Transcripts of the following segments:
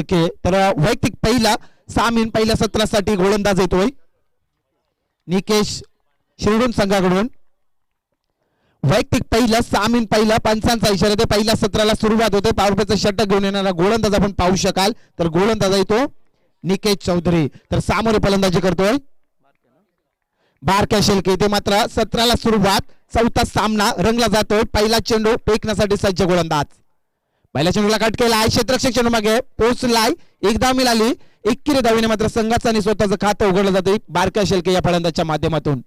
तर वैयक्तिक पहिला 6 मीन पहिल्या सत्रासाठी गोलंदाज येतोय निकेश शिरडून संघाकडून. वैयक्तिक पहिला 6 मीन पहिला पंचांचा इशारा ते पहिल्या सत्राला सुरुवात होते. पॉवर प्लेचं षटक घेऊन येणारा गोलंदाज आपण पाहू शकाल. तर गोलंदाज येतो निकेश चौधरी. तर सामोरे फलंदाजी करतोय बारक्या शेलके. ते मात्र सत्राला सुरुवात. चौथा सामना रंगला जातोय. पहिला चेंडू फेकण्यासाठी सज्ज गोलंदाज. पहिल्या चेंडूला कट केलाय. क्षेत्ररक्षक चेंडू मागे पोहोचलाय. एकदा मिळाली. 21 धावीने मात्र संघाचा आणि स्वतःचं खातं उघडलं जाते बारक्या शेलके या फलंदाजच्या माध्यमातून.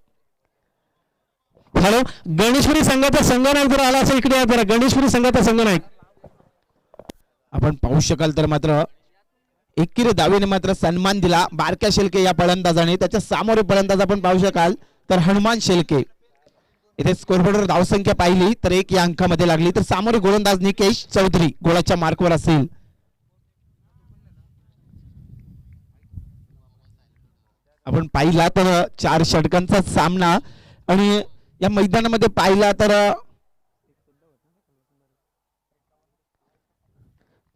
हॅलो, गणेशपुरी संघाचा संघनायक जर आला असेल इकडे बरं. गणेशपुरी संघाचा संघनायक आपण पाहू शकाल. तर मात्र 21 धावीने मात्र सन्मान दिला बारक्या शेलके या फलंदाजाने. त्याच्या सामोरे फलंदाज आपण पाहू शकाल तर हनुमान शेलके. इथे स्कोरबोर्डवर धावसंख्या पाहिली तर 1 या अंकामध्ये लागली. तर सामोरे गोलंदाज निकेश चौधरी गोलाच्या मार्कवर असेल. आपण पाहिला तर 4 षटकांचा सामना आणि या मैदानामध्ये पाहिला तर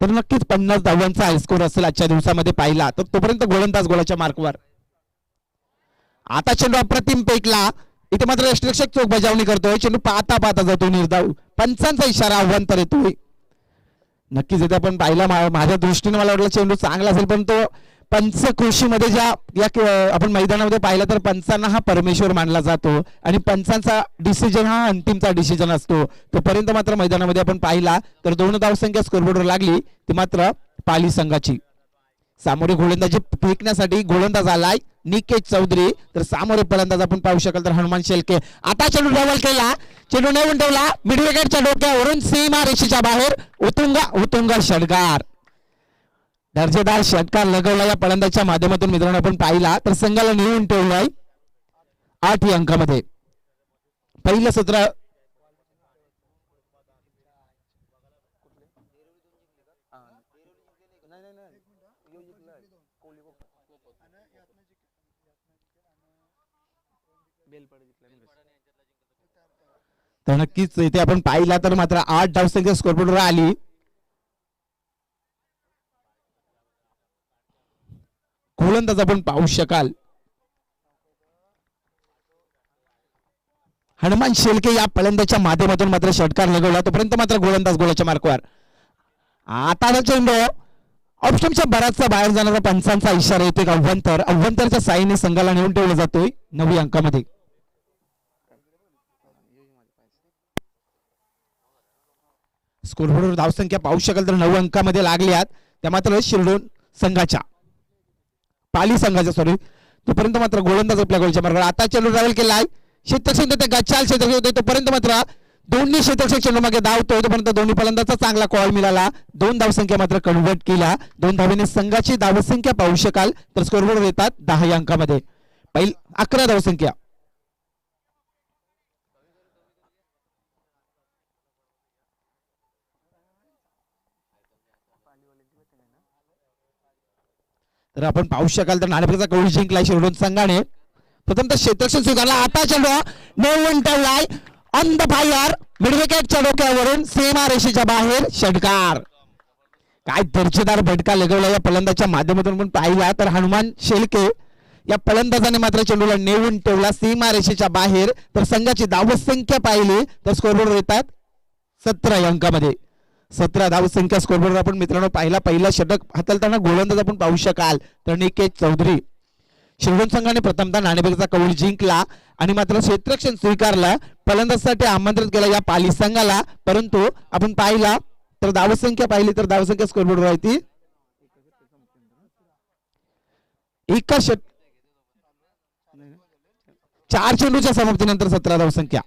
नक्कीच 50 धावांचा हायस्कोर असेल आजच्या दिवसामध्ये पाहिला तर. तोपर्यंत गोलंदाज गोलाच्या मार्कवर. आता चेंडू अप्रतिम पेकला. इथे मात्र यष्टिरक्षक चोख बजावणी करतोय. चेंडू पाहता पाहता जातो निर्धाव. पंचांचा इशारा अव्वंतर येतोय. नक्कीच इथे आपण पाहिला. माझ्या दृष्टीने मला वाटलं चेंडू चांगला असेल पण तो पंचकृषीमध्ये ज्या आपण मैदानामध्ये पाहिला तर पंचांना हा परमेश्वर मानला जातो आणि पंचांचा डिसिजन हा अंतिमचा डिसिजन असतो. तोपर्यंत मात्र मैदानामध्ये आपण पाहिला तर 2 धावसंख्या स्कोरबोर्डवर लागली ती मात्र पाली संघाची. सामोरे गोलंदाजी फेकण्यासाठी गोलंदाज आलाय निकेश चौधरी. तर सामोरे फलंदाज आपण पाहू शकाल तर हनुमान शेलके. आता चेंडू डबल केला. चेंडू नेऊन ठेवला मिड विकेटच्या डोक्यावरून सीमा रेषेच्या बाहेर. उतुंगा षटकार. दर्जेदार षटकार लगवला या फलंदाजच्या माध्यमातून मित्रांनो आपण पाहिला तर संघाला नेऊन ठेवलाय 8 या अंकामध्ये. पहिलं सत्र तर नक्कीच इथे आपण पाहिला तर मात्र 8 धावसंख्या स्कोरबोर्डवर आली. गोलंदाज आपण पाहू शकाल हनुमान शेलके या फलंदाजच्या माध्यमातून मात्र षटकार लगवला. तोपर्यंत मात्र गोलंदाज गोलाच्या मार्कवर. आता चेंडू ऑप्शनच्या बराचसा बाहेर जाणारा पंचांचा इशारा येतो. अव्वंतरच्या साईने संघाला नेऊन ठेवला जातोय 9 अंकामध्ये. स्कोरबोर्डवर धावसंख्या पाहू शकाल तर 9 अंकामध्ये लागल्यात त्या मात्र शिरडून संघाच्या पाली संघाच्या सॉरी. तोपर्यंत मात्र गोलंदाज आपल्या गोलच्या मार्गावर. आता चेंडू ट्रॅव्हल केलाय. क्षेत्रक्षक गच्चाल क्षेत्रक्षक होते तोपर्यंत मात्र दोन्ही क्षेत्रक्षक चेंडू मागे धावतोय. तोपर्यंत दोन्ही फलंदाजाचा चांगला कॉल मिळाला. 2 धावसंख्या मात्र कन्वर्ट केला. 2 धावेने संघाची धावसंख्या पाहू शकाल तर स्कोरबोर्डवर येतात 10 या अंकामध्ये. 11 धावसंख्या. तर आपण पाहू शकाल तर नाणेफेकीचा कौल जिंकलाय शिरडून संघाने. प्रथमतः क्षेत्रक्षक स्वीकारला. आता चेंडू नेऊन ठेवलाय ऑन द फायर मिड विकेटच्या डोक्यावरून सीमा रेषेच्या बाहेर षटकार. काय दर्जेदार फटका लगवला या फलंदाजच्या माध्यमातून पण पाहिला तर हनुमान शेलके या फलंदाजाने मात्र चेंडूला नेऊन ठेवला सीमा रेषेच्या बाहेर. तर संघाची धावसंख्या पाहिली तर स्कोरबोर्डवर येतात 17 या अंकामध्ये. 17 धावसंख्या स्कोरबोर्डवर आपण मित्रांनो पाहिला. पहिला षटक हाताळताना गोलंदाज आपण पाहू शकाल तर निकेश चौधरी. शिरडून संघाने प्रथमतः नाणेफेकीचा कौल जिंकला आणि मात्र क्षेत्ररक्षण स्वीकारला. फलंदाजासाठी आमंत्रित केला या पाली संघाला. परंतु आपण पाहिला तर धावसंख्या पाहिली तर धावसंख्या स्कोरबोर्डवर आहे ती 4 चेंडूच्या समाप्तीनंतर 17 धावसंख्या.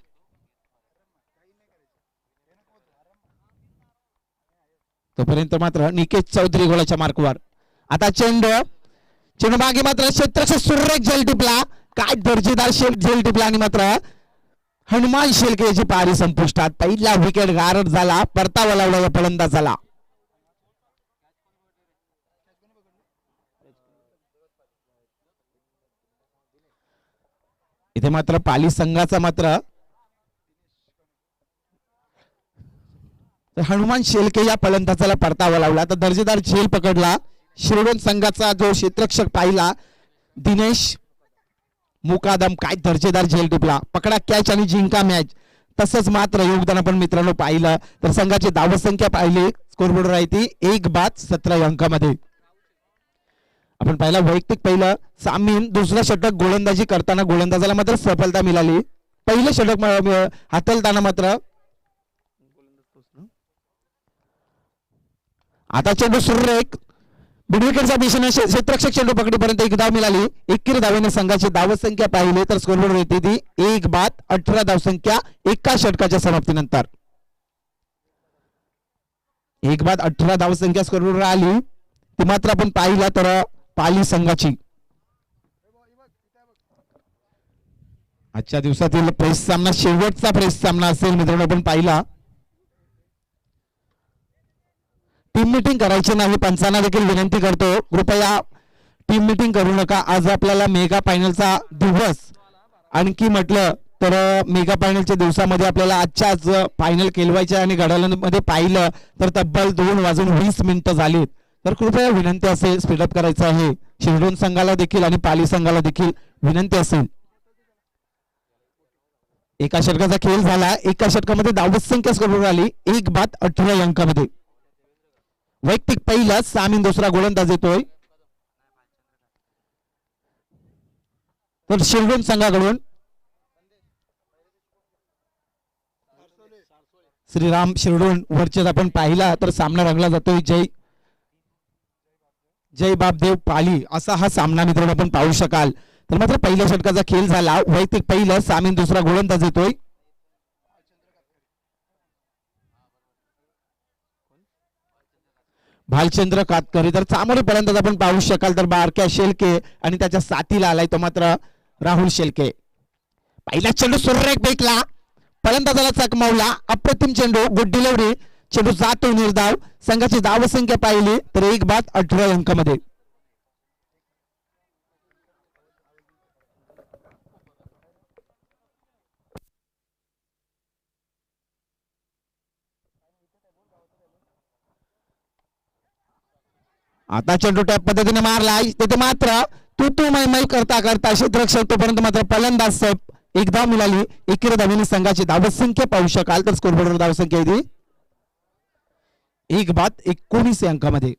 तोपर्यंत मात्र निकेश चौधरी गोलाच्या मार्कवर. आता चेंडू मागे मात्र क्षेत्रक्षक सुरेख झेल टिपला. काय दर्जेदार झेल टिपला आणि मात्र हनुमान शेलके याची पारी संपुष्टात. पहिला विकेट गारद झाला. परतावा लावला या फलंदाजाला. इथे मात्र पाली संघाचा मात्र हनुमान शेलके या फलंदाजाला परतावा लावला. तर दर्जेदार झेल पकडला शिरडोन संघाचा जो क्षेत्ररक्षक पाहिला दिनेश मुकादम काय दर्जेदार झेल टिपला, पकडा कॅच आणि जिंका मॅच. तसंच मात्र योगदान आपण मित्रांनो पाहिलं तर संघाची धावसंख्या पाहिली स्कोरबोर्ड राहती 1 बाद 17 अंकामध्ये. आपण पाहिला वैयक्तिक पहिलं सामीन दुसरा षटक गोलंदाजी करताना गोलंदाजाला मात्र सफलता मिळाली. पहिलं षटक हातलताना मात्र आता चेंडू सुरेख बिडविकेटच्या दिशेने क्षेत्ररक्षक चेंडू पकडीपर्यंत 1 धाव मिळाली. 21 धावेने संघाची धावसंख्या पाहिली तर स्कोरबोर्ड येते ती 1 बाद 18 धावसंख्या एका षटकाच्या समाप्तीनंतर. 1 बाद 18 धावसंख्या स्कोरबोर्डवर आली ती मात्र आपण पाहिला तर पाली संघाची. आजच्या दिवसातील प्रेस सामना शेवटचा प्रेस सामना असेल मित्रांनो. आपण पाहिला टीम मीटिंग करायची नाही, पंचांना देखील विनंती करतो कृपया टीम मीटिंग करू नका. आज आपल्याला मेगा फायनलचा दिवस आणखी म्हटलं तर मेगा फायनलच्या दिवसामध्ये आपल्याला आजच्याच फायनल केलवायचे आणि घड्याळामध्ये पाहिलं तर तब्बल 2:20 झालीत. तर कृपया विनंती असेल स्पीडअप करायचं आहे. शिरडोन संघाला देखील आणि पाली संघाला देखील विनंती असेल. एका षटकाचा खेळ झाला, एका षटकामध्ये धावसंख्या स्कोरवर आली 1 बाद 18 अंकामध्ये. वैयक्तिक पहिला सामीन दुसरा गोलंदाज येतोय तर शिरडोन संघाकडून श्रीराम शिरडोन वरचे आपण पाहिला तर सामना रंगला जातोय जय बापदेव पाली असा हा सामना मित्रांनो आपण पाहू शकाल. तर मात्र पहिल्या षटकाचा खेळ झाला, वैयक्तिक पहिला सामीन दुसरा गोलंदाज येतोय भालचंद्र कातकरी. तर चामोरी पर्यंत आपण पाहू शकाल तर बारक्या शेलके आणि त्याच्या साथीला आलाय तो मात्र राहुल शेलके. पहिला चेंडू सुरेख फेकला, फलंदाजाला चकमावला, अप्रतिम चेंडू, गुड डिलिव्हरी, चेंडू जातो निर्धाव. संघाची धावसंख्या पाहिली तर 1 बाद 18 अंकामध्ये. आता चेंडू टॅप पद्धतीने मारला, तिथे मात्र तू मै करता करता क्षेत्ररक्षक तोपर्यंत मात्र फलंदाज साहेब 1 धाव मिळाली. 21 धावेने संघाची धावसंख्या पाहू शकाल तर स्कोरबोर्डवर धावसंख्या येते 1 बाद 19 अंकामध्ये.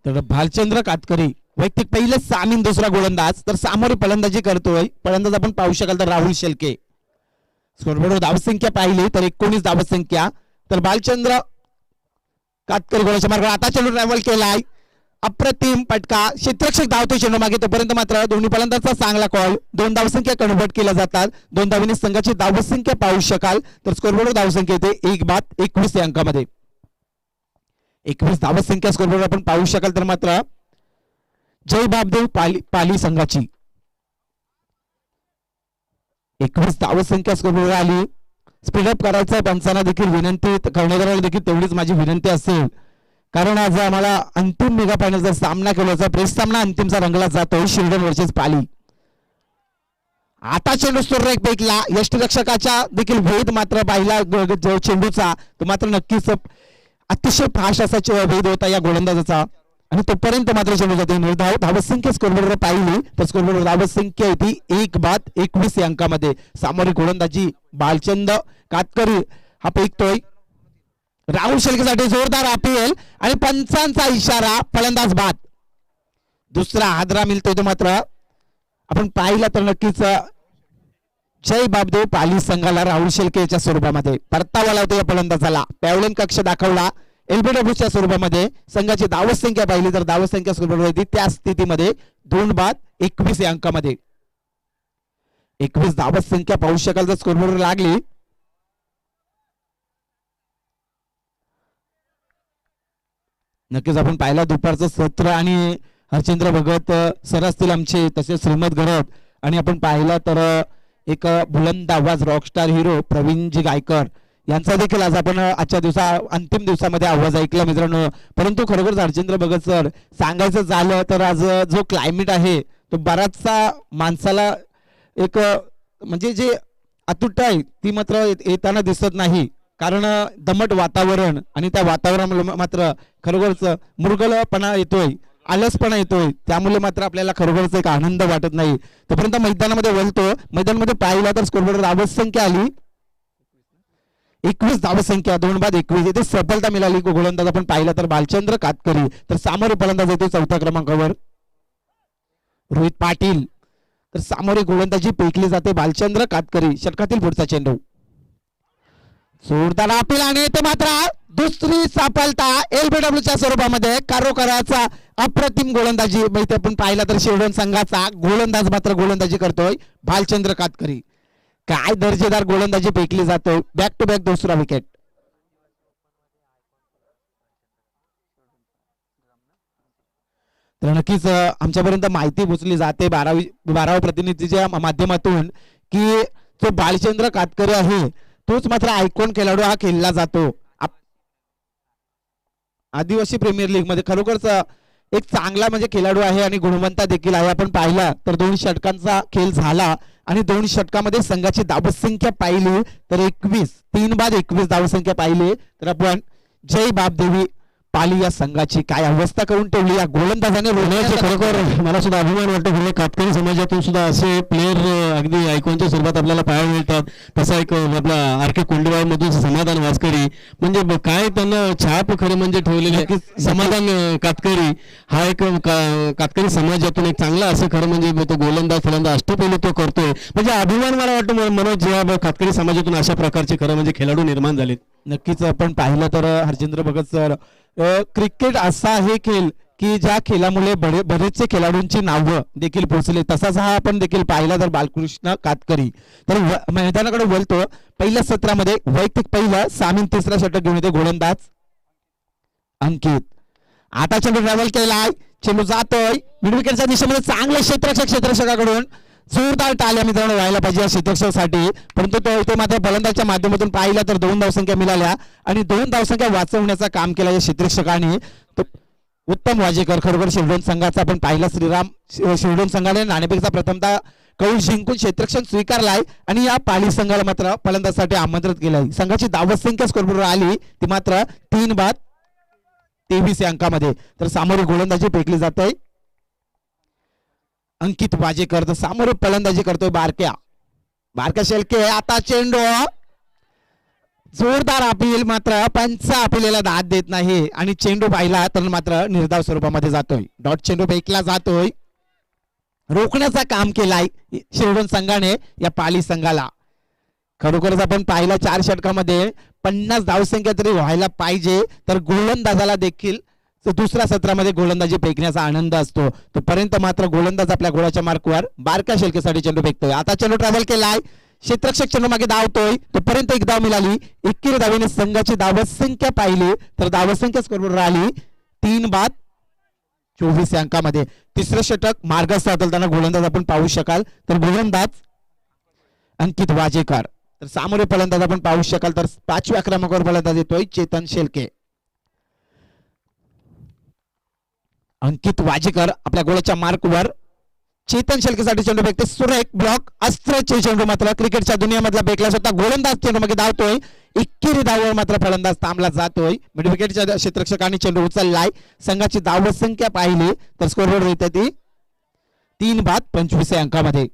तर भालचंद्र कातकरी वैयक्तिक पहिलं सामीन दुसरा गोलंदाज तर सामोरे फलंदाजी करतोय. फलंदाज आपण पाहू शकाल तर राहुल शेलके. स्कोरबोर्डवर धावसंख्या पाहिली तर 19 धावसंख्या. तर भालचंद्र कातकरी गोलाच्या मार्गावर आता चेंडू ट्रॅव्हल केलाय, अप्रतिम फटका, क्षेत्ररक्षक धावतोय चेंडू मागे तोपर्यंत मात्र दोन्ही फलंदाजचा चांगला कॉल. 2 धावसंख्या कन्व्हर्ट केल्या जातात. 2 धावेने संघाची धावसंख्या पाहू शकाल तर स्कोरबोर्डवर धावसंख्या येते 1 बाद 21 अंकामध्ये. 21 धावसंख्या स्कोरबोर्डवर आपण पाहू शकाल तर मात्र जय बापदेव पाली संघाची 21 धावसंख्या स्कोरबोर्डवर आली. स्पीडअप करायचं पंचांना देखील विनंती करण्यात देखील तेवढीच माझी विनंती असेल, कारण आज आम्हाला अंतिम मेगा फायनलचा सामना केला, प्रेस सामना अंतिमचा रंगला जातोय शिरडोन वर्सेस पाली. आता चेंडू सुरेख फेकला, यष्टिरक्षकाच्या देखील वेध मात्र पाहिला चेंडूचा तो मात्र नक्कीच अतिशय फास्ट असा वेध होता या गोलंदाजाचा आणि तोपर्यंत मात्र चेंडू जाते निर्धाव. धावसंख्या स्कोरबोर्डवर पाहिली तर स्कोरबोर्डवर धावसंख्या येते 1 बाद 21 अंकामध्ये. सामोरी गोलंदाजी भालचंद कातकरी हा फेकतोय. राहुल शेलकेसाठी जोरदार अपील आणि पंचांचा इशारा, फलंदाज बाद. दुसरा हादरा मिळतोय तो मात्र आपण पाहिला तर नक्कीच जय बापदेव पाली संघाला राहुल शेलकेच्या स्वरूपामध्ये परतावा लावतो या फलंदाजाला. पॅव्हलियन कक्ष दाखवला एलबीडब्ल्यूच्या स्वरूपामध्ये. संघाची धावसंख्या पाहिली तर धावसंख्या स्कोरबोर्डवर होती त्या स्थितीमध्ये 2 बाद 21 अंकामध्ये. 21 धावसंख्या पाहू शकाल तर स्कोरबोर्डवर लागली. नक्कीच आपण पाहिला दुपारचं सत्र आणि हरचंद्र भगत सर असतील आमचे, तसेच श्रीमद गरड आणि आपण पाहिला तर एक बुलंद आवाज रॉकस्टार हिरो प्रवीणजी गायकर यांचा देखील आज आपण आजच्या अंतिम दिवसामध्ये आवाज ऐकला मित्रांनो. परंतु खरोखर हरचंद्र भगत सर, सांगायचं झालं तर आज जो क्लायमेट आहे तो बराचसा माणसाला एक म्हणजे जे अतुट आहे ती मात्र येताना दिसत नाही. कारण दमट वातावरण आणि त्या वातावरणामुळे मात्र खरोखरच मुरगळपणा येतोय, आलसपणा येतोय. त्यामुळे मात्र आपल्याला खरोखरच एक आनंद वाटत नाही. तोपर्यंत मैदानामध्ये वळतो. मैदानामध्ये पाहिला तर स्कोरबोर्ड धावसंख्या आली 21 धावसंख्या, 2 बाद 21. इथे सफलता मिळाली. गोलंदाज आपण पाहिला तर भालचंद्र कातकरी, तर सामोरे फलंदाज येतो 4थ्या क्रमांकावर रोहित पाटील. तर सामोरे गोलंदाजी पेकली जाते भालचंद्र कातकरी. षटकातील पुढचा चेंडू जोरदार अपील आणि ते मात्र दुसरी सफलता LBW च्या स्वरूपामध्ये. कारोकराचा अप्रतिम गोलंदाजी इथे आपण पाहिला तर शिरडोन संघाचा गोलंदाज मात्र गोलंदाजी करतोय भालचंद्र कातकरी. काय दर्जेदार गोलंदाजी फेकली जातो. बॅक टू बॅक दुसरा विकेट. तर नक्कीच आमच्यापर्यंत माहिती पोहोचली जाते 12व्या प्रतिनिधीच्या माध्यमातून की जो भालचंद्र कातकरी आहे तोच मात्र आयकॉन खेळाडू हा खेळला जातो. आदिवासी प्रीमियर लीग मध्ये खरोखरच एक चांगला म्हणजे खेळाडू आहे आणि गुणवंता देखील आहे. आपण पाहिला तर 2 षटकांचा खेळ झाला आणि 2 षटकामध्ये संघाची धावसंख्या पाहिली तर 21, 3 बाद 21 धावसंख्या पाहिली. तर आपण जय बाप देवी पाली या संघाची काय अवस्था करून ठेवली या गोलंदाजाने. खरोखर मला सुद्धा अभिमान वाटतो. कातकरी समाजातून सुद्धा असे प्लेयर अगदी आयकॉनच्या स्वरूपात आपल्याला पाहायला मिळतात. तसा एक आपला RK कोंडेवाड मधून समाधान वासकरी, म्हणजे काय त्यांना छाप खरं म्हणजे ठेवलेले. समाधान कातकरी हा एक कातकरी समाजातून एक चांगला असं खरं म्हणजे तो गोलंदाज फलंदाज अष्टपैलू तो करतोय. म्हणजे अभिमान मला वाटतो मनोज जेव्हा कातकरी समाजातून अशा प्रकारचे खरं म्हणजे खेळाडू निर्माण झालेत. नक्कीच आपण पाहिलं तर हरचंद्र भगत सर, क्रिकेट असा आहे खेळ की ज्या खेळामुळे बरेचसे खेळाडूंची नावं देखील पोहोचले. तसाच हा आपण देखील पाहिला तर बालकृष्ण कातकरी. तर मैदानाकडे बोलतो. पहिल्या सत्रामध्ये वैयक्तिक पहिला सामीन तिसरा षटक घेऊन येते गोलंदाज अंकित. आता चेंडू ट्रॅव्हल केलाय, चेंडू जातोय मिड विकेटच्या दिशेमध्ये. चांगले क्षेत्ररक्षकाकडून जोरदार टाळ्या मित्रांनो व्हायला पाहिजे या क्षेत्ररक्षकासाठी. परंतु तो इथे मात्र फलंदाजच्या माध्यमातून पाहिला तर 2 धावसंख्या मिळाल्या आणि 2 धावसंख्या वाचवण्याचं काम केलं या क्षेत्ररक्षकाने. उत्तम वाजेकर खरोखर शिरडोन संघाचा आपण पाहिला. शिरडोन संघाने नाणेफेकचा प्रथमतः कौल जिंकून क्षेत्ररक्षण स्वीकारलाय आणि या पाली संघाला मात्र फलंदाजासाठी आमंत्रित केलंय. संघाची धावसंख्या स्कोरबोर्डवर आली ती मात्र 3 बाद 23 या अंकामध्ये. तर सामोरी गोलंदाजी फेकली जाते अंकित वाजेकर. तर सामोरे फलंदाजी करतोय बारक्या शेलके. आता चेंडू जोरदार अपील, मात्र पंच अपीलेला दाद देत नाही आणि चेंडू पाहिला तर मात्र निर्धाव स्वरूपामध्ये जातोय. डॉट चेंडू फेकला जातोय. रोखण्याचा काम केलाय शिरडोन संघाने या पाली संघाला. खरोखरच आपण पाहिला 4 षटकामध्ये 50 धावसंख्या तरी व्हायला पाहिजे. तर गोलंदाजाला देखील दुसऱ्या सत्रामध्ये गोलंदाजी फेकण्याचा आनंद असतो. तोपर्यंत मात्र गोलंदाज आपल्या गोळाच्या मार्कवर बारक्या शेलकेसाठी चेंडू फेकतोय. आता चेंडू ट्रॅव्हल केलाय, क्षेत्ररक्षक चेंडू मागे धावतोय. तोपर्यंत एक धाव मिळाली. 21 धावेने संघाची धावसंख्या पाहिली तर धावसंख्या स्कोरवर आली 3 बाद 24 या अंकामध्ये. तिसरं षटक मार्गस्थ हाताळताना गोलंदाज आपण पाहू शकाल तर गोलंदाज अंकित वाजेकर. तर सामोरे फलंदाज आपण पाहू शकाल तर 5व्या क्रमांकावर फलंदाज येतोय चेतन शेलके. अंकित वाजेकर आपल्या गोळाच्या मार्कवर चेतन शेलकेसाठी चेंडू फेकते. सुरेख ब्लॉक अस्त्रचे चेंडू मात्र क्रिकेटच्या दुनियामधला फेकला स्वतः गोलंदाज चेंडू मागे धावतोय. 21 धावांवर मात्र फलंदाज थांबला जातोय. मिड विकेटच्या क्षेत्ररक्षकाने चेंडू उचललाय. संघाची धावसंख्या पाहिली तर स्कोरबोर्ड येते ती 3 बाद 25 या अंकामध्ये.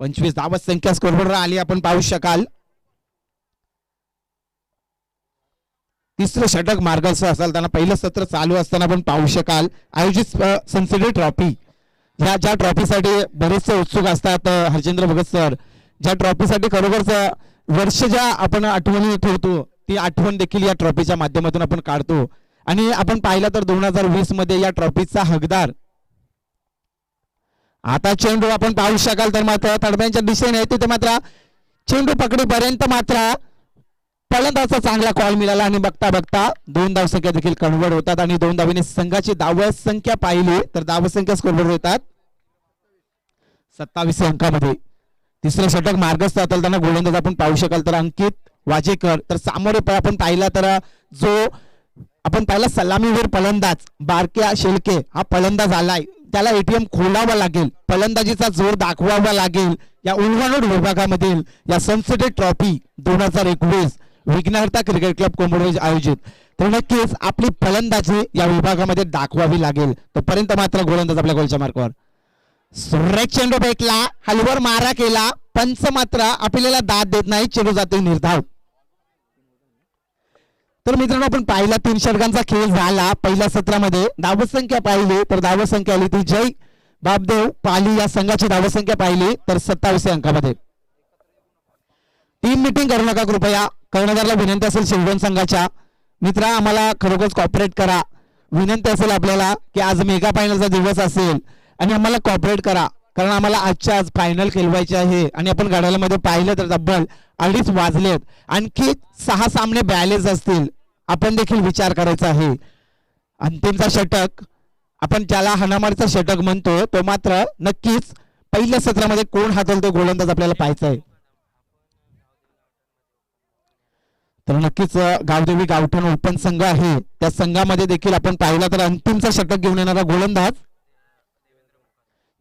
25 धावसंख्या स्कोरबोर्डवर आली आपण पाहू शकाल. तिसरं षटक मार्गस्थ असाल त्यांना पहिलं सत्र चालू असताना आपण पाहू शकाल आयोजित संसदीय ट्रॉफी ज्या ट्रॉफीसाठी बरेचसे उत्सुक असतात हरचंद्र भगत सर. ज्या ट्रॉफीसाठी खरोखरच वर्ष ज्या आपण आठवणी ठेवतो ती आठवण देखील या ट्रॉफीच्या माध्यमातून आपण काढतो. आणि आपण पाहिलं तर 2020 मध्ये या ट्रॉफीचा हकदार. आता चेंडू आपण पाहू शकाल तर मात्र तडम्यांच्या दिशेने तिथे मात्र चेंडू पकडीपर्यंत मात्र फलंदाजाचा चांगला कॉल मिळाला आणि बघता बघता 2 धावसंख्या देखील कन्वर्ट होतात आणि 2 धावेने संघाची धावसंख्या पाहिली तर धावसंख्या स्कोरवर येतात 27 अंकामध्ये. तिसरं षटक मार्गस्थ हाताळताना गोलंदाज आपण पाहू शकाल तर अंकित वाजेकर. तर सामोरे आपण पाहिला तर जो आपण पाहिला सलामीवीर फलंदाज बारक्या शेळके हा फलंदाज आलाय, त्याला एटीएम खोलावा लागेल, फलंदाजीचा जोर दाखवावा लागेल. या उलवानोड विभागामधील या सनसेटेड ट्रॉफी 2021 विघ्नहर्ता क्रिकेट क्लब कोंबडोळी आयोजित, तर नक्कीच आपली फलंदाजी या विभागामध्ये दाखवावी लागेल. तोपर्यंत मात्र गोलंदाज आपल्या गोलच्या मार्कवर. सुरेख चेंडू फेकला, हलवर मारा केला, पंच मात्र आपल्याला दाद देत नाही, चेंडू जातो निर्धाव. तर मित्रांनो आपण पाहिला 3 षटकांचा खेळ झाला. पहिल्या सत्रामध्ये धावसंख्या पाहिली तर धावसंख्या आली ती जय बापदेव पाली या संघाची धावसंख्या पाहिली तर 27 अंकामध्ये. टीम मीटिंग करू नका कृपया, कर्णधारला विनंती असेल शिवगण संघाच्या मित्रा आम्हाला खरोखर कॉपरेट करा. विनंती असेल आपल्याला की आज मेगा फायनलचा दिवस असेल आणि आम्हाला कॉपरेट करा, कारण आम्हाला आजच्या आज फायनल खेळवायचे आहे. आणि आपण घड्याळामध्ये पाहिलं तर तब्बल 2:30 वाजलेत, आणखी 6 सामने बॅलेन्स असतील. आपण देखील विचार करायचा आहे. अंतिमचा षटक आपण ज्याला हाणामारीचा षटक म्हणतो तो मात्र नक्कीच पहिल्या सत्रामध्ये कोण हातवतो गोलंदाज आपल्याला पाहायचा आहे. तर नक्कीच गावदेवी गावठण ओपन संघ आहे, त्या संघामध्ये देखील आपण पाहिला तर अंतिमचा षटक घेऊन येणारा गोलंदाज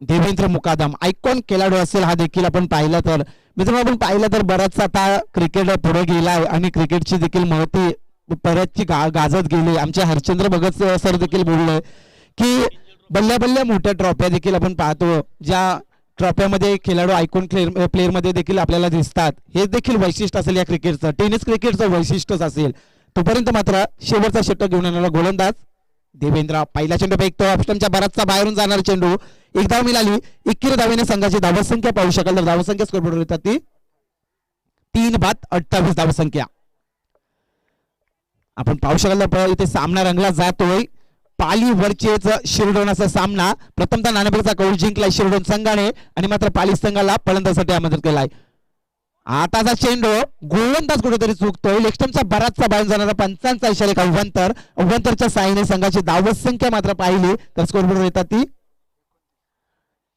देवेंद्र मुकादम आयकॉन खेळाडू असेल. हा देखील आपण पाहिला तर मित्रांनो आपण पाहिलं तर बराचसा आता क्रिकेट पुढे गेलाय आणि क्रिकेटची देखील महती परतची गाजत गेली. आमचे हरचंद्र भगत सर देखील बोलले की बल्ल्या बल्ल्या मोठ्या ट्रॉफ्या देखील आपण पाहतो, ज्या ट्रॉफ्यामध्ये खेळाडू आयकॉन प्लेअर मध्ये देखील आपल्याला दिसतात. हे देखील वैशिष्ट्य असेल या क्रिकेटचं, टेनिस क्रिकेटचं वैशिष्ट्यच असेल. तोपर्यंत मात्र शेवटचा षटक घेऊन येणारा गोलंदाज देवेंद्र. पहिला चेंडू फेकतो, ऑप्शनच्या बराचसा बाहेरून जाणारा चेंडू, एक धाव मिळाली. 21 धावेने संघाची धावसंख्या पाहू शकाल तर धावसंख्या स्कोरबोर्डवर येतात ती 3/28 धावसंख्या आपण पाहू शकाल. तर इथे सामना रंगला जातोय. पाली वरचेच शिरडोन असा सामना. प्रथमतः नाणेफेकचा कौल जिंकलाय शिरडोन संघाने आणि मात्र पाली संघाला फलंदाजीसाठी आमंत्रित केलाय. आताचा चेंडू गोलंदाज कुठेतरी चुकतोय. लेफ्टमचा बराचसा बाहेर जाणारा पंचांचा इशारा एक अव्वंतरच्या साहाय्याने संघाची धावसंख्या मात्र पाहिली तर स्कोरबोर्डवर येतात ती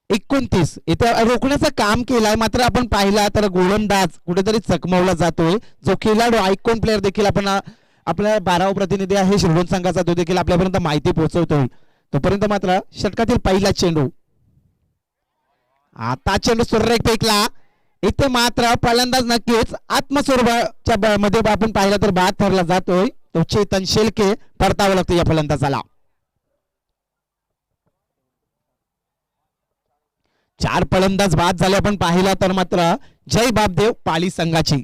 29. इथे रोखण्याचं काम केलंय, मात्र आपण पाहिला तर गोलंदाज कुठेतरी चकमवला जातोय. जो खेळाडू आयकॉन प्लेअर देखील आपण आपल्या 12वा प्रतिनिधी आहे शिरडोन संघाचा, तो देखील आपल्यापर्यंत माहिती पोहोचवतोय. तोपर्यंत मात्र षटकातील पहिला चेंडू, आता चेंडू सुरेख फेकला. इथे मात्र फलंदाज नक्कीच आत्मस्वरूपाच्या मध्ये आपण पाहिला तर बाद ठरला जातोय. तो चेतन शेळके परतावं लागतं या फलंदाजाला. 4 फलंदाज बाद झाले आपण पाहिला तर मात्र जय बापदेव पाली संघाची.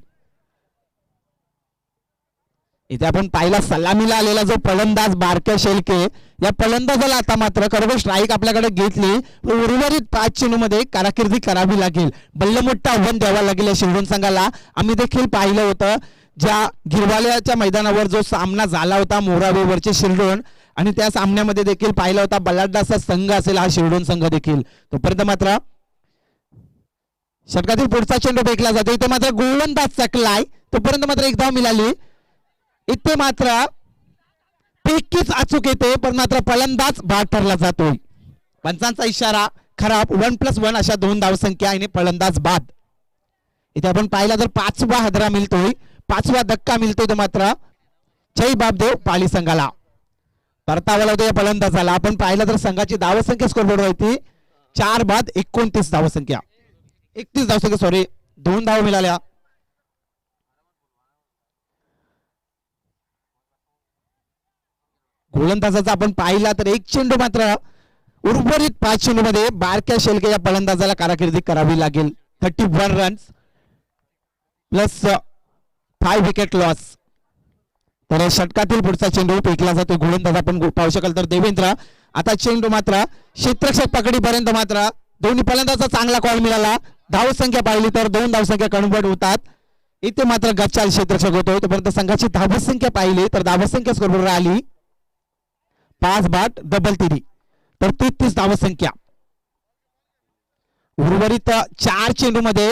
इथे आपण पाहिला सलामीला आलेला जो फलंदाज बारक्या शेळके, या फलंदाजाला आता मात्र खरोखर स्ट्राईक आपल्याकडे घेतली. उर्वरित 5 चेंडूमध्ये कारकिर्दी करावी लागेल, बल्लमोठं आव्हान द्यावं लागेल या शिरडोन संघाला. आम्ही देखील पाहिलं होतं ज्या गिरवाल्याच्या मैदानावर जो सामना झाला होता मोरावेवरचे शिरडोन, आणि त्या सामन्यामध्ये देखील पाहिला होता बलाढ्य असा संघ असेल हा शिरडोन संघ देखील. तोपर्यंत मात्र षटकातील पुढचा चेंडू फेकला जातो. इथे मात्र गोलंदाज चकलाय. तोपर्यंत मात्र एक धाव मिळाली. इथे मात्र पैकीच अचूक येते, पण मात्र फलंदाज बाद ठरला जातोय. पंचांचा इशारा खराब. 1+1 अशा 2 धावसंख्या आणि फलंदाज बाद. इथे आपण पाहिला तर 5वा हादरा मिळतोय, 5वा धक्का मिळतोय. तो मात्र जय बापदेव पाली संघाला परतावा लावतो या फलंदाजाला. आपण पाहिलं तर संघाची धावसंख्या स्कोरबोर्डवर होती 4 बाद 29 धावसंख्या, 31 धावसंख्या, सॉरी 2 धाव मिळाल्या. गोलंदाजाचा आपण पाहिला तर एक चेंडू मात्र उर्वरित 5 चेंडू मध्ये बारक्या शेळके या फलंदाजाला कारकिर्दी करावी लागेल. 31 रन्स प्लस 5 विकेट लॉस. तर षटकातील पुढचा चेंडू फेकला जातो. गोलंदाज आपण पाहू शकाल तर देवेंद्र. आता चेंडू मात्र क्षेत्ररक्षक पकडीपर्यंत मात्र दोन्ही फलंदाजाचा चांगला कॉल मिळाला. धावसंख्या पाहिली तर 2 धावसंख्या कन्वर्ट होतात. इथे मात्र गच्चाल क्षेत्ररक्षक होतोय. तोपर्यंत संघाची धावसंख्या पाहिली तर धावसंख्या स्कोरबोर्डवर आली 5 बाद डबल 3 तर 33 धावसंख्या. उर्वरित 4 चेंडू मध्ये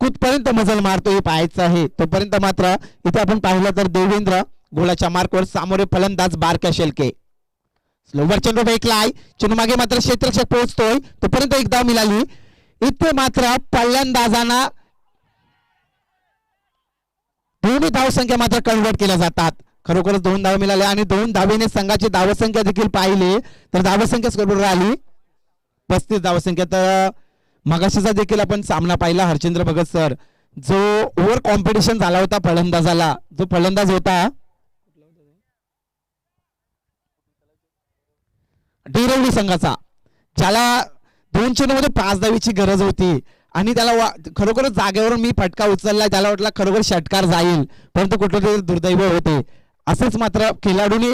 कुठपर्यंत मजल मारतो हे पाहायचं आहे. तोपर्यंत मात्र इथे आपण पाहिलं तर देवेंद्र गोलाच्या मार्कवर, सामोरे फलंदाज बारक्या शेळके. स्लोवर चेंडू फेकलाय. चेंडू मागे मात्र क्षेत्ररक्षक पोहोचतोय. तोपर्यंत एक धाव मिळाली. इथे मात्र फलंदाजांना दोन्ही धावसंख्या मात्र कन्वर्ट केल्या जातात. खरोखरच 2 धावा मिळाल्या आणि 2 धावेने संघाची धावसंख्या देखील पाहिली तर धावसंख्या स्कोरबोर्डवर आली 35 धावसंख्या. तर मगाशीचा देखील आपण सामना पाहिला हरचंद्र भगत सर, जो ओव्हर कॉम्पिटिशन झाला होता फलंदाजाला, जो फलंदाज होता डिरवली संघाचा, ज्याला 2 चेंडूमध्ये 5 धावेची गरज होती आणि त्याला खरोखरच जागेवरून मी फटका उचलला, त्याला वाटला खरोखर षटकार जाईल, परंतु कुठेतरी दुर्दैव होते. असेच मात्र खेळाडूने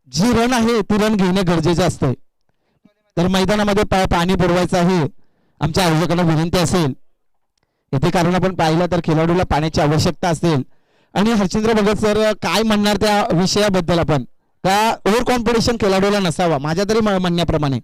जी रन आहे ती रन घेणे गरजेचे असते. तर मैदानामध्ये पाणी पुरवायचं आहे, आमच्या आयोजकांना विनंती असेल येथे, कारण आपण पाहिलं तर खेळाडूला पाण्याची आवश्यकता असेल. आणि हरचंद्र भगत सर काय म्हणणार त्या विषयाबद्दल, आपण का ओव्हर कॉम्पिटिशन खेळाडूला नसावा माझ्या तरी म्हणण्याप्रमाणे.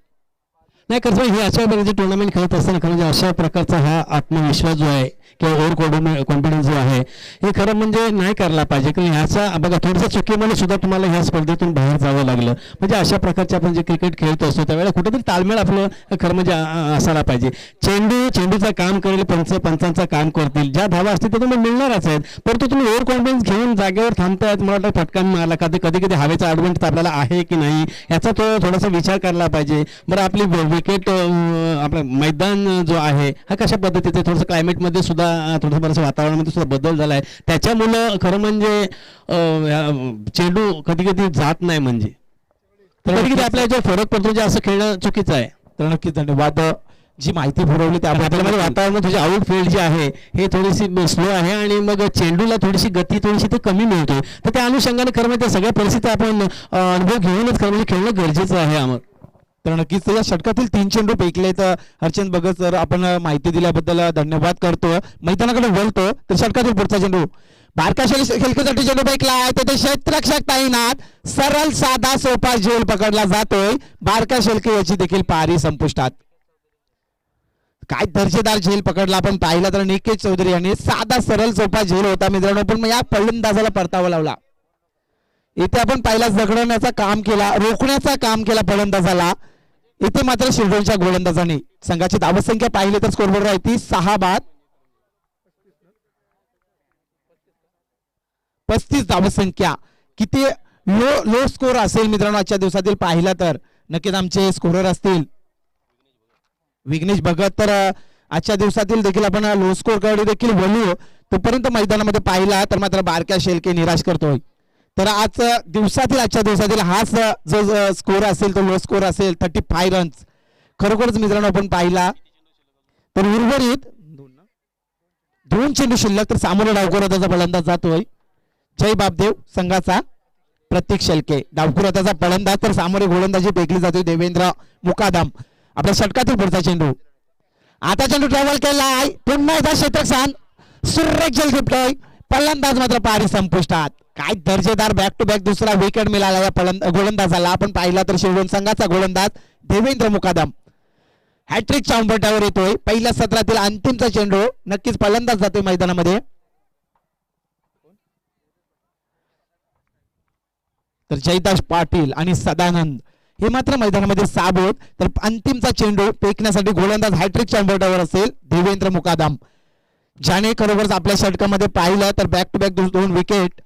नाही कसं हे अशा प्रकारचे टुर्नामेंट खेळत असताना खरं म्हणजे अशा प्रकारचा हा आत्मविश्वास जो आहे किंवा ओव्हर कॉन्फिडन्स जो आहे हे खरं म्हणजे नाही करायला पाहिजे. कारण ह्याचा बघा थोडंसं चुकीमुळे सुद्धा तुम्हाला ह्या स्पर्धेतून बाहेर जावं लागलं. म्हणजे अशा प्रकारचे आपण जे क्रिकेट खेळत असतो त्यावेळेला कुठेतरी ताळमेळ आपलं खरं म्हणजे असायला पाहिजे. चेंडूचं काम करेल, पंचांचं काम करतील, ज्या धावा असतील ते तुम्हाला मिळणारच आहेत. परंतु तुम्ही ओव्हर कॉन्फिडन्स घेऊन जागेवर थांबतायत, मला वाटतं फटका मारला कधी कधी हवेचा ॲडव्हान्टेज आपल्याला आहे की नाही याचा तो थोडासा विचार करायला पाहिजे. बरं आपली विकेट आपलं मैदान जो आहे हा कशा पद्धतीचे थोडंसं क्लायमेटमध्ये सुद्धा थोडंसं बरंचसं वातावरणामध्ये सुद्धा बदल झाला आहे, त्याच्यामुळं खरं म्हणजे चेंडू कधी कधी जात नाही. म्हणजे कधी कधी आपल्या याच्यावर फरक पडतो, जे असं खेळणं चुकीचं आहे. तर नक्कीच धन्यवाद जी माहिती पुरवली त्याबद्दल. आपल्यामध्ये वातावरण तुझे आउटफील्ड जे आहे हे थोडीशी स्लो आहे आणि मग चेंडूला थोडीशी गती थोडीशी ते कमी मिळते. तर त्या अनुषंगाने खरं म्हणजे त्या सगळ्या परिस्थिती आपण अनुभव घेऊनच खरं म्हणजे खेळणं गरजेचं आहे आम्हाला. तर नक्कीच या षटकातील 3 चेंडू फेकले. तर हरचंद भगत सर आपण माहिती दिल्याबद्दल धन्यवाद करतो. मैदानाकडे वळतो तर षटकातील पुढचा चेंडू बारका खेळण्यासाठी चेंडू फेकलाय, तेथे क्षेत्ररक्षक तैनात, सरळ साधा सोपा झेल पकडला जातोय. बारका शेलके याची देखील पारी संपुष्टात. काय दर्जेदार झेल पकडला आपण पाहिला तर निकेश चौधरी यांनी साधा सरळ सोपा झेल होता मित्रांनो, पण या फलंदाजाला परतावा लावला. इथे आपण पाहिला झगडण्याचा काम केला, रोखण्याचा काम केला फलंदाजाला. इथे मात्र शिरडोनच्या गोलंदाजाने संघाची धावसंख्या पाहिली तर स्कोरबोर्डवर आहे ती 6 बाद 35 धावसंख्या. किती लो स्कोर असेल मित्रांनो आजच्या दिवसातील पाहिला तर. नक्कीच आमचे स्कोरर असतील विघ्नेश भगत, तर आजच्या दिवसातील देखील आपण लो स्कोर कडे देखील वळू. तोपर्यंत मैदानामध्ये पाहिला तर मात्र बारक्या शेलके निराश करतोय. तर आजच्या दिवसातील हाच जो स्कोर असेल तो लो स्कोर असेल 35 रन्स. खरोखरच मित्रांनो आपण पाहिला तर उर्वरित 2 चेंडू शिल्लक. तर सामोरे डावखुराचा फलंदाज जातोय जय बापदेव संघाचा प्रतीक शेलके. डावखुराचा फलंदाज तर सामोरे गोलंदाजी फेकली जाते देवेंद्र मुकादम. आपल्या षटकातील पुढचा चेंडू, आता चेंडू ट्रॅव्हल केलाय, पुन्हा एकदा क्षेत्रक्षण सुरेख झेल घेतोय, फलंदाज मात्र पारी संपुष्टात. काय दर्जेदार बॅक टू बॅक दुसरा विकेट मिळाला या गोलंदाजाला. आपण पाहिला तर शिरडोन संघाचा गोलंदाज देवेंद्र मुकादम हॅट्रिकच्या उंबरठ्यावर येतोय. पहिल्या सत्रातील अंतिमचा चेंडू. नक्कीच फलंदाज जातोय मैदानामध्ये. तर जयदास पाटील आणि सदानंद हे मात्र मैदानामध्ये साबोत. तर अंतिमचा चेंडू फेकण्यासाठी गोलंदाज हॅट्रिकच्या उंबरठ्यावर असेल देवेंद्र मुकादम, ज्याने खरोखरच आपल्या षटकामध्ये पाहिलं तर बॅक टू बॅक 2 विकेट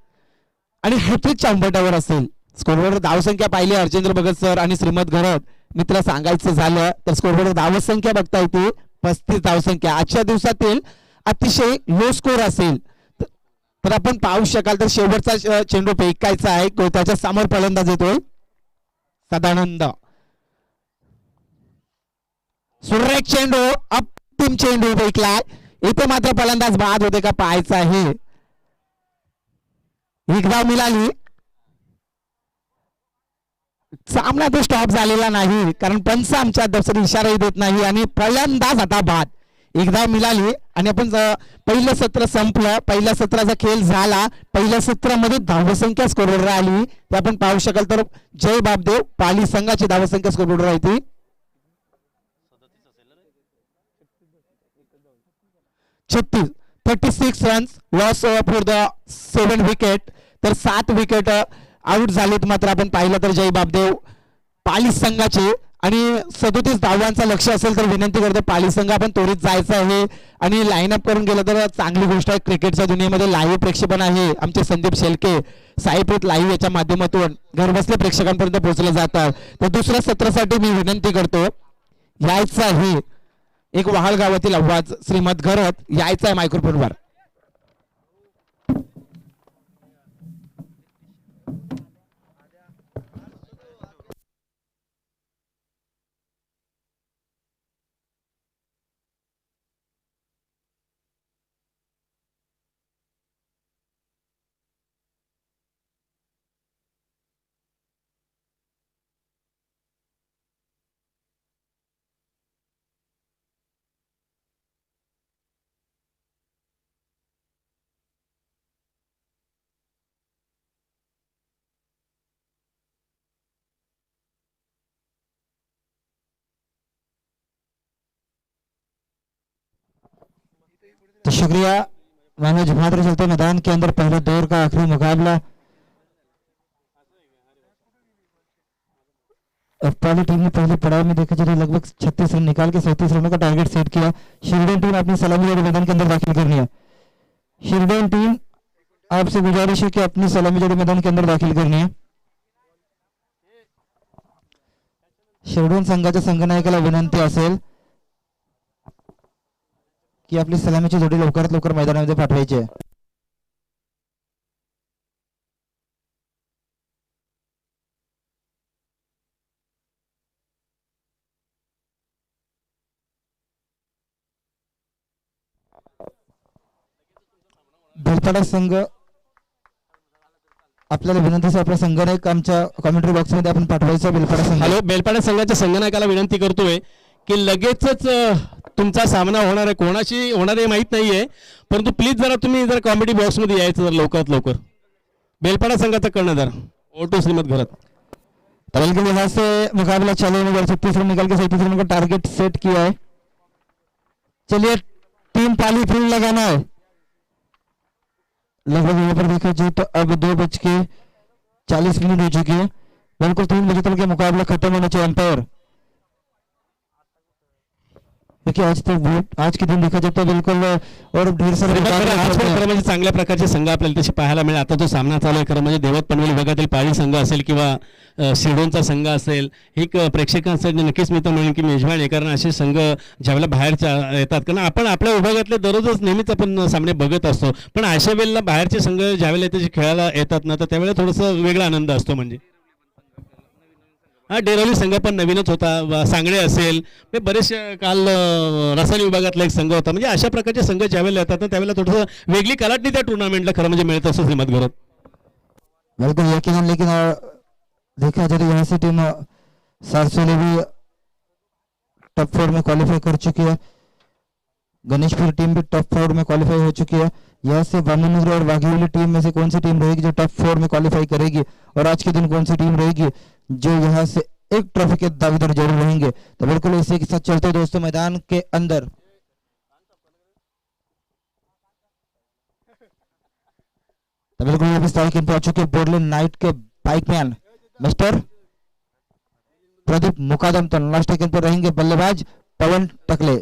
आणि हॅट्रिकच्या उंबरठ्यावर असेल. स्कोरवर धावसंख्या पाहिली हरचंद्र भगत सर आणि श्रीमद घरत मित्र सांगायचं झालं तर स्कोरवर धावसंख्या बघता येते 35 धावसंख्या. आजच्या दिवसातील अतिशय लो स्कोर असेल तर आपण पाहू शकाल तर शेवटचा चेंडू फेकायचा आहे. त्याच्या समोर फलंदाज येतोय सदानंद. सुरेख चेंडू, अंतिम चेंडू फेकलाय. इथे मात्र फलंदाज बाद होते का पाहायचं आहे. एक धाव मिळाली, सामना तो स्टॉप झालेला नाही कारण पंच आमच्या दर्शक इशाराही देत नाही आणि फलंदाज आता बाद. एक धाव मिळाली आणि आपण पहिलं सत्र संपलं, पहिल्या सत्राचा खेळ झाला. पहिल्या सत्रामध्ये धावसंख्या स्कोरवर आली ते आपण पाहू शकाल. तर जय बापदेव पाली संघाची धावसंख्या स्कोरवर राहते 36 runs loss for the 7 wicket. तर 7 विकेट आउट झालेत. मात्र आपण पाहिलं तर जय बापदेव पाली संघाचे आणि 37 धावांचा लक्ष असेल तर विनंती करतो पाली संघ आपण त्वरित जायचं आहे आणि लाईन अप करून गेलं तर चांगली गोष्ट आहे. क्रिकेटच्या दुनियेमध्ये लाईव्ह प्रेक्षेपण आहे. आमचे संदीप शेलके साईप्रीत लाईव्ह याच्या माध्यमातून घरबसल्या प्रेक्षकांपर्यंत पोहोचले जातात. तर दुसऱ्या सत्रासाठी मी विनंती करतो यायचं आहे. एक वहाळ गावातील आवाज श्रीमद घरत यायचं आहे मायक्रोफोनवर. तो शुक्रिया मनोज मात्र चलते मैदान के अंदर पहले दौर का आखिरी मुकाबला। अब पहली टीम ने पहले पड़ाव में देखा चलिए लगभग 36 रन निकाल के 37 रनों का टारगेट सेट किया। शिरडन टीम अपनी सलामी जोड़ी मैदान के अंदर दाखिल करनी है। शिरडन टीम आपसे गुजारिश है कि अपनी सलामी जोड़ी मैदान के अंदर दाखिल करनी है। शिरडन संघाच्या संघनायकाला विनंती असेल की आपली सलामीची जोडी लवकरात लवकर मैदानामध्ये पाठवायची आहे। बेलपाडा संघ आपल्याला विनंती आहे आपला संघनायक आमच्या कमेंट्री बॉक्स मध्ये आपण पाठवायचा। बेलपाडा संघ हॅलो, बेलपाडा संघाच्या संघनायकाला विनंती करतोय की लगेचच तुमचा सामना होणार आहे, कोणाशी होणार आहे माहित नाहीये, परंतु प्लीज जरा तुम्ही जर कॉमेडी बॉक्स मध्ये यायचं जर लवकरात लवकर। बेलपाडा संघाचा कर्णधार ओटू श्रीमद घरत। तबल के लिहाज से मुकाबला चालू होने 36 रन निकाल के 37 रन का टारगेट सेट किया है। चलिए टीम पाली फील्ड लगाना है। लगभग यहाँ पर देखा जाए तो अब 2:40 हो चुकी है। बिल्कुल 3 बजे तक के मुकाबला खत्म होना चाहिए। अंपायर देखिए आज के दिन देखा जाए तो बिल्कुल और ढेर सारे आज पण खरं म्हणजे चांगल्या प्रकारचे संघ आपल्याला तसे पाहायला मिळेल। आता जो सामना चालू आहे खरं म्हणजे देवत पनवेल विभागातील पाळी संघ असेल किंवा शिरडोनचा संघ असेल, एक प्रेक्षकांसाठी नक्कीच मी तर म्हणेन की मेजवान आहे, कारण असे संघ ज्यावेळेला बाहेरच्या येतात, कारण आपण आपल्या विभागातले दररोजच नेहमीच आपण सामने बघत असतो, पण अशा वेळेला बाहेरचे संघ ज्यावेळेला त्याचे खेळायला येतात ना, तर त्यावेळेला थोडंसं वेगळा आनंद असतो। म्हणजे हा डेरोली संघ पण नवीनच होता, सांगणे असेल, ते बरेचसे काल रसायन विभागातला एक संघ होता, म्हणजे अशा प्रकारचे संघ ज्यावेळेला येतात ना त्यावेळेला थोडंसं वेगळी कलाटणी त्या टुर्नामेंटला खरं म्हणजे मिळत असतो श्रीमद घरत। बिल्कुल यकीनन, लेकिन देखा जाए तो यहाँ से टीम सारसोली भी टॉप 4 में क्वालिफाई कर चुकी है। गणेशपुर टीम भी टॉप 4 में क्वालिफाई हो चुकी है। यहाँ से वामनगर और वाघीवाली टीम में से कौन सी टीम रहेगी जो टॉप 4 में क्वालिफाई करेगी, और आज के दिन कौन सी टीम रहेगी जो यहाँ से एक ट्रॉफी के दावेदार जरूर रहेंगे। तो बिल्कुल इसी के साथ चलते दोस्तों मैदान के अंदर तो बिल्कुल यहाँ पे पहुंच चुके बोर्डलैंड नाइट के बाइकमैन मिस्टर प्रदीप मुकादम। तो लास्ट टेकन पर रहेंगे बल्लेबाज पवन टकले।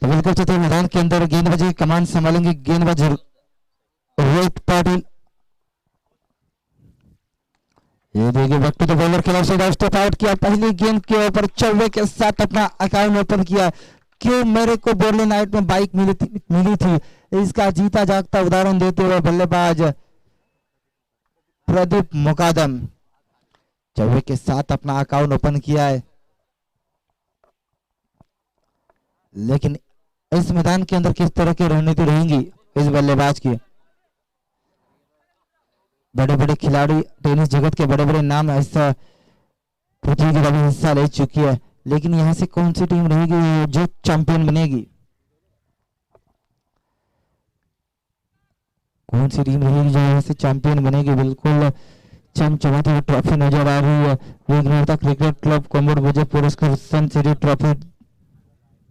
तो बिल्कुल चौथे मैदान के अंदर गेंदबाजी की कमान संभालेंगे गेंदबाज रोहित पाटिल। ये देखिए वक्त तो बॉलर खिलाफ से स्टेप आउट किया, पहली गेंद के ऊपर चौवे के साथ अपना अकाउंट ओपन किया। क्यों मेरे को बोर्डलैंड नाइट में बाइक मिली थी, इसका जीता जागता उदाहरण देते हुए बल्लेबाज प्रदीप मुकादम चौवे के साथ अपना अकाउंट ओपन किया है। लेकिन इस मैदान के अंदर किस तरह की रणनीति रहेंगी इस बल्लेबाज की। बड़े बड़े खिलाड़ी, टेनिस जगत के बड़े बड़े नाम ऐसा प्रतियोगिता में हिस्सा ले चुकी है, लेकिन यहाँ से कौन सी टीम रहेगी जो चैंपियन बनेगी, कौन सी टीम रहेगी जो यहाँ से चैंपियन बनेगी। बिल्कुल चमचमाती हुई ट्रॉफी नजर आ रही है। विघ्नहर्ता क्रिकेट क्लब कोम्बोड भुजे पुरस्कार सन सीरीज ट्रॉफी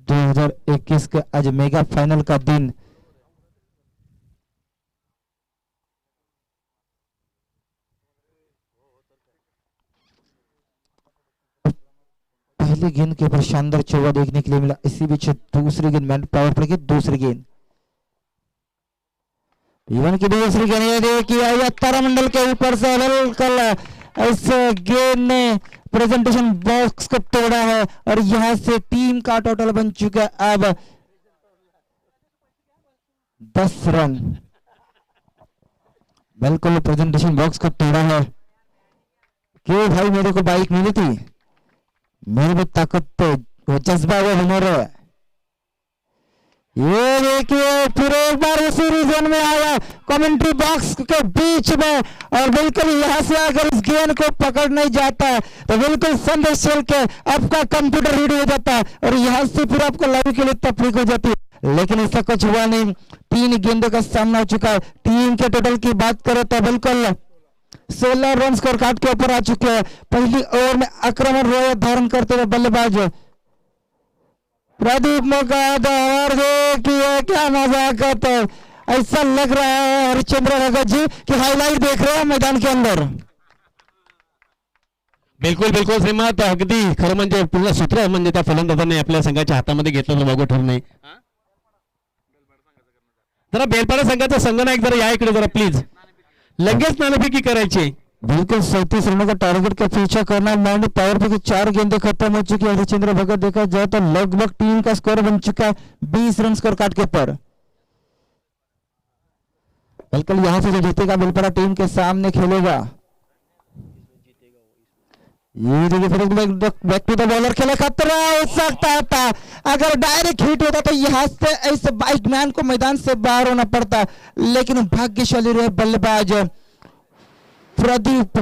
2021 के आज मेगा फाइनल का दिन। पहली गेंद के ऊपर शानदार चौका देखने के लिए मिला। इसी बीच दूसरी गेंद मैन पावर प्ले की दूसरी गेंद, इवन की दूसरी गेंद ये देखिए यह तारामंडल के ऊपर से बिल्कुल इस गेंद ने प्रेजेंटेशन बॉक्स को तोड़ा है और यहां से टीम का टोटल बन चुका है अब 10 रन। बिल्कुल प्रेजेंटेशन बॉक्स को तोड़ा है। क्यों भाई, मेरे को बाइक मिली थी, मेरे में ताकत तो वो जज्बा वो हुनर है। ये देखिए फिर एक बार उसी रीजन में आया कमेंट्री बॉक्स के बीच में और बिल्कुल यहां से अगर इस गेंद को पकड़ नहीं जाता तो बिल्कुल संदेश चल के आपका कंप्यूटर रीड हो जाता है और यहां से फिर आपको लाइव के लिए तकलीफ हो जाती है, लेकिन ऐसा कुछ हुआ नहीं। 3 गेंदों का सामना हो चुका है। टीम के टोटल की बात करें तो बिल्कुल 16 रन स्कोर कार्ड के ऊपर आ चुके हैं। पहली ओवर में आक्रमण रोय धारण करते हुए बल्लेबाज प्रदीप मुकादम देखिए क्या नजाकत है। ऐसा लग रहा है हरिश्चंद्र भगत जी कि हाईलाइट देख रहे हैं मैदान के अंदर। बिलकुल बिलकुल श्रीमंत, अगदी खरं म्हणजे पूर्ण सूत्र म्हणजे त्या फलंदाजांनी आपल्या संघाच्या हातामध्ये घेतलं बघू ठरणे। जरा बेलपाडा संघाचा संघनायक जरा या इकडे जरा प्लीज, लगेच नाणेफेकी करायची। बिल्कुल 37 रनों का टारगेट का पीछा करना। मैंने पावर पे की 4 गेंदें खत्म हो चुकी है। हरिश्चंद्र भगत देखा जाए तो लगभग टीम का स्कोर बन चुका है 20 रन स्कोर कार्ड के ऊपर। बिल्कुल यहां से जो जीतेगा बिलपड़ा टीम के सामने खेलेगा। ये देखिए फिर बैक टू द बॉलर, खेला खतरा हो सकता था। अगर डायरेक्ट हिट होता तो यहां से ऐसे बाइकमैन को मैदान से बाहर होना पड़ता, लेकिन भाग्यशाली रहे बल्लेबाज प्रदीप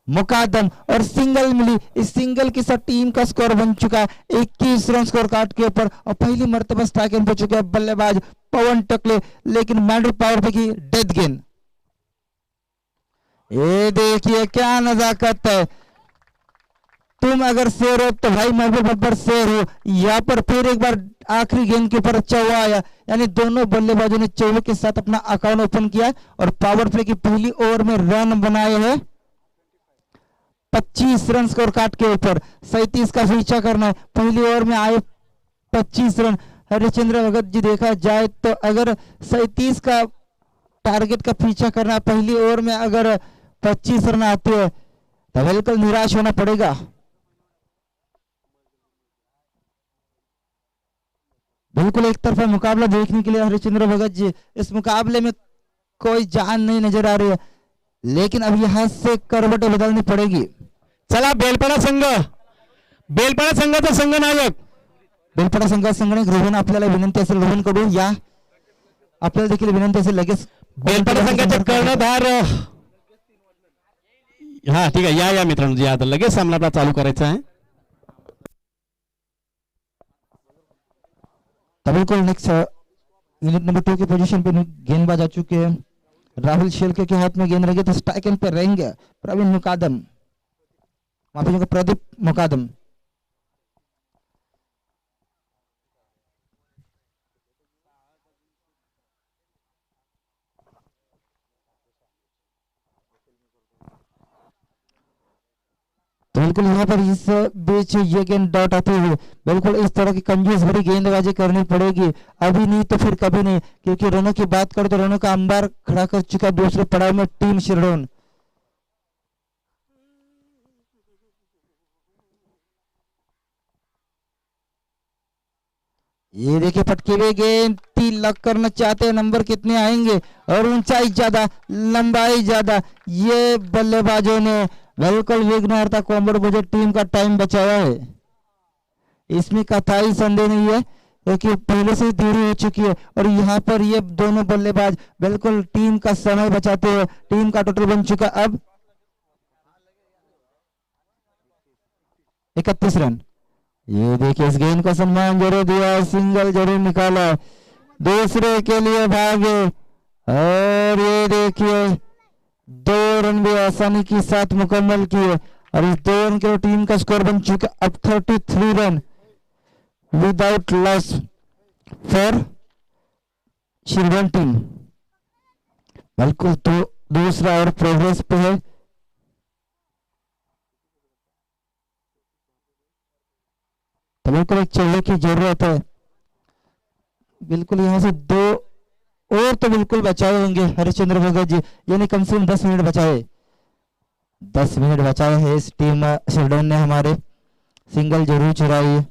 मुकादम और सिंगल मिली। इस सिंगल के साथ टीम का स्कोर बन चुका है 21 रन स्कोर कार्ड के ऊपर और पहली मर्तबा स्ट्राइक एंड पे चुके हैं बल्लेबाज पवन टकले, लेकिन मैंड्री पावर पे की डेथ गेंद। ये देखिए क्या नजाकत है। तुम अगर शेर हो तो भाई मैं भी बब्बर शेर हूं। यहाँ पर फिर एक बार आखिरी गेंद के ऊपर चौवा आया, यानी दोनों बल्लेबाजों ने चौवे के साथ अपना अकाउंट ओपन किया और पावर प्ले की पहली ओवर में रन बनाए हैं 25 रन स्कोर कार्ड के ऊपर। 37 का पीछा करना है। पहली ओवर में आए 25 रन। हरिश्चंद्र भगत जी देखा जाए तो अगर 37 का टारगेट का पीछा करना, पहली ओवर में अगर 25 रन आते हैं तो बिल्कुल निराश होना पड़ेगा। बिल्कुल एक तरफा मुकाबला देखने के लिए हरिश्चंद्र भगत जी, इस मुकाबले में कोई जान नहीं नजर आ रही है, लेकिन अब यहां से करवटें बदलनी पड़ेगी। चला बेलपाडा संघ, बेलपाडा संघाचा संघनायक, बेलपाडा संघाचा रोहन आपल्याला विनंती असेल, रोहन कडून या, आपल्याला देखील विनंती असेल लगेच बेलपाडा संघाचे कर्णधार। हा ठीक आहे, या मित्रांनो जी आता लगेच सामना आपला चालू करायचा आहे। बिल्कुल नेक्स्ट यूनिट नंबर 2 की पोजीशन पे गेंदबाज आ चुके हैं। राहुल शेलके के हाथ में गेंद लगे तो स्ट्राइक एंड पे रहेंगे प्रवीण मुकादम, माफी चाहूंगा प्रदीप मुकादम। तो बिल्कुल यहाँ पर इस बीच ये गेंद डॉट आते हुए बिल्कुल इस तरह की कंजूस भरी गेंदबाजी करनी पड़ेगी। अभी नहीं तो फिर कभी नहीं, क्योंकि रनों की बात करें तो रनों का अंबार खड़ा कर चुका है दूसरे पड़ाव में टीम शिरडोन। ये देखिए पटके हुए गेंद 3 लॉक करना चाहते हैं। नंबर कितने आएंगे और ऊंचाई ज्यादा लंबाई ज्यादा। ये बल्लेबाजों ने बिल्कुल विघ्नहर्ता कोम्बोड भुजे टीम का टाइम बचाया है, इसमें कतई संदेह नहीं है, क्योंकि पहले से देरी हो चुकी है और यहाँ पर ये दोनों बल्लेबाज बिल्कुल टीम का समय बचाते हुए टीम का टोटल बन चुका अब 31 रन। ये देखिए इस गेंद को सम्मान जरूर दिया, सिंगल जरूर निकाला, दूसरे के लिए भागे और ये देखिए 2 रन भी आसानी के साथ मुकम्मल किए और इस 2 रन के टीम का स्कोर बन चुका अब 33 run without loss for children team. बिल्कुल तो दूसरा और प्रोग्रेस पे है। तो बिल्कुल एक चौके की जरूरत है। बिल्कुल यहाँ से 2 और तो बिल्कुल बचाए होंगे हरिश्चंद्र भगत जी, यानी कम से कम 10 मिनट बचाए। 10 मिनट बचाए है इस टीम चिल्ड्रन ने, हमारे सिंगल जरूर चुराई है।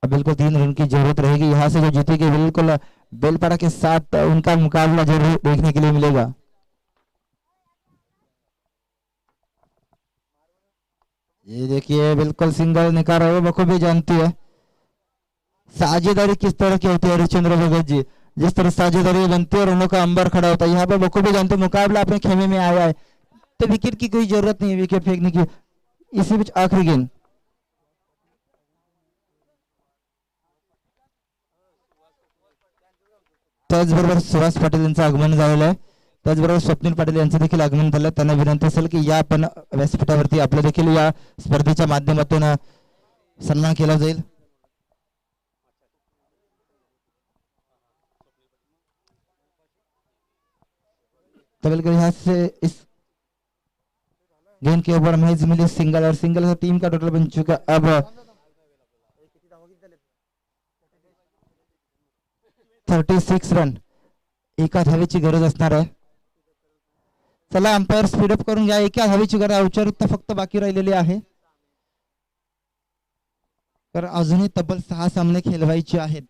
अब बिल्कुल 3 रन की जरूरत रहेगी यहाँ से जो जीतेगी। बिल्कुल बेलपाड़ा के साथ उनका मुकाबला जरूर देखने के लिए मिलेगा। ये देखिए बिल्कुल सिंगल निकाल रहे हो, बखूबी जानती है साझेदारी किस तरह की होती है हरिश्चंद्र भगत जी। जिस तरह साझेदारी बनती है और उन्हों का अंबर खड़ा होता है, यहाँ पर बखूबी जानते मुकाबला अपने खेमे में आया है तो विकेट की कोई जरूरत नहीं है विकेट फेंकने की। इसी बीच आखिरी गेंद त्याचबरोबर सुहास पाटील यांचं आगमन झालेलं आहे, त्याचबरोबर स्वप्नील पाटील यांचं देखील आगमन झालं। त्यांना विनंती असेल की या आपण व्यासपीठावरती आपलं देखील या स्पर्धेच्या माध्यमातून सन्मान केला जाईल। तो बिल्कुल यहाँ से इस गेंद के ऊपर महज मिली सिंगल और सिंगल से टीम का टोटल बन चुका अब 36 रन। एका धावेची गरज असणार आहे। चला अंपायर स्पीडअप करून घ्या, एका धावेची गरज औपचारिकता फक्त बाकी राहिलेली आहे, तर अजूनही तब्बल 6 सामने खेळवायचे आहेत।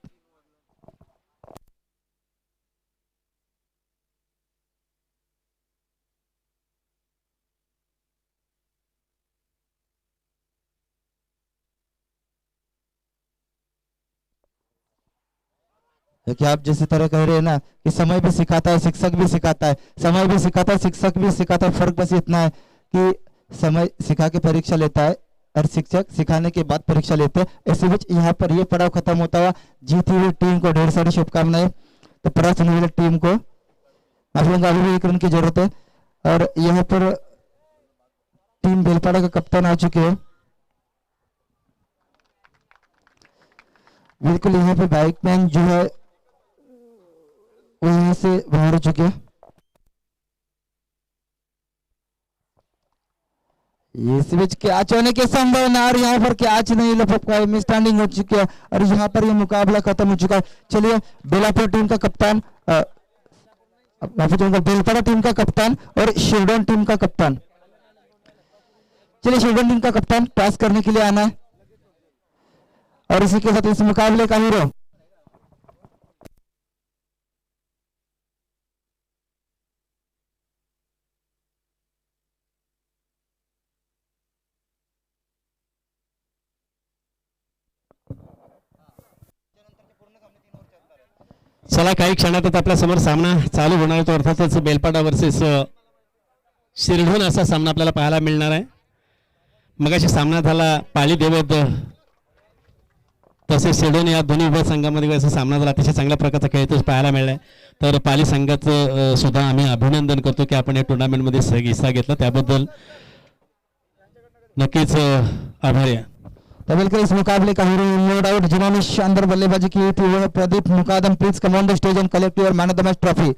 देखिए आप जिस तरह कह रहे हैं ना कि समय भी सिखाता है शिक्षक भी सिखाता है, समय भी सिखाता है शिक्षक भी सिखाता है। फर्क बस इतना है कि समय सिखा के परीक्षा लेता है और शिक्षक सिखाने के बाद परीक्षा लेते हैं। इसी बीच यहाँ पर ये पड़ाव खत्म होता हुआ जीती हुई टीम को ढेर सारी शुभकामनाएं। तो परास्त होने वाली टीम को आप लोगों को अभी भी 1 रन की जरूरत है और यहाँ पर टीम बेलपाड़ा का कप्तान आ चुके हैं। बिल्कुल यहाँ पे बाइकमैन जो है वो यहाँ से बाहर हो चुके हैं। इस बीच कैच होने की संभावना और यहाँ पर कैच नहीं लपक पाए, मिस स्टैंडिंग हो चुकी है और यहाँ पर ये मुकाबला खत्म हो चुका है। चलिए बेलापुर टीम का कप्तान बेलपाड़ा टीम का कप्तान और शिल्डन टीम का कप्तान, चलिए शिल्डन टीम का कप्तान पास करने के लिए आना है और इसी के साथ इस मुकाबले का हीरो चला काही क्षणातच आपल्या समोर सामना चालू होणार आहे, तो अर्थातच बेलपाडा वर्सेस शिरढोण असा सामना आपल्याला पाहायला मिळणार आहे। मगाशी सामना झाला पाली देवद तसेच शिरढोण या दोन्ही उभय संघामध्ये असा सामना झाला, अतिशय चांगल्या प्रकारचा खेळ इथेच पाहायला मिळाला। तर पाली संघाचं सुद्धा आम्ही अभिनंदन करतो की आपण या टुर्नामेंटमध्ये हिस्सा घेतला, त्याबद्दल नक्कीच आभारी आहे। तो बिल्कुल इस मुकाबले का हीरो नो डाउट जिन्होंने शानदार बल्लेबाजी की थी वो है Pradeep Mukadam. Please come on the stage and collect your man of the match trophy.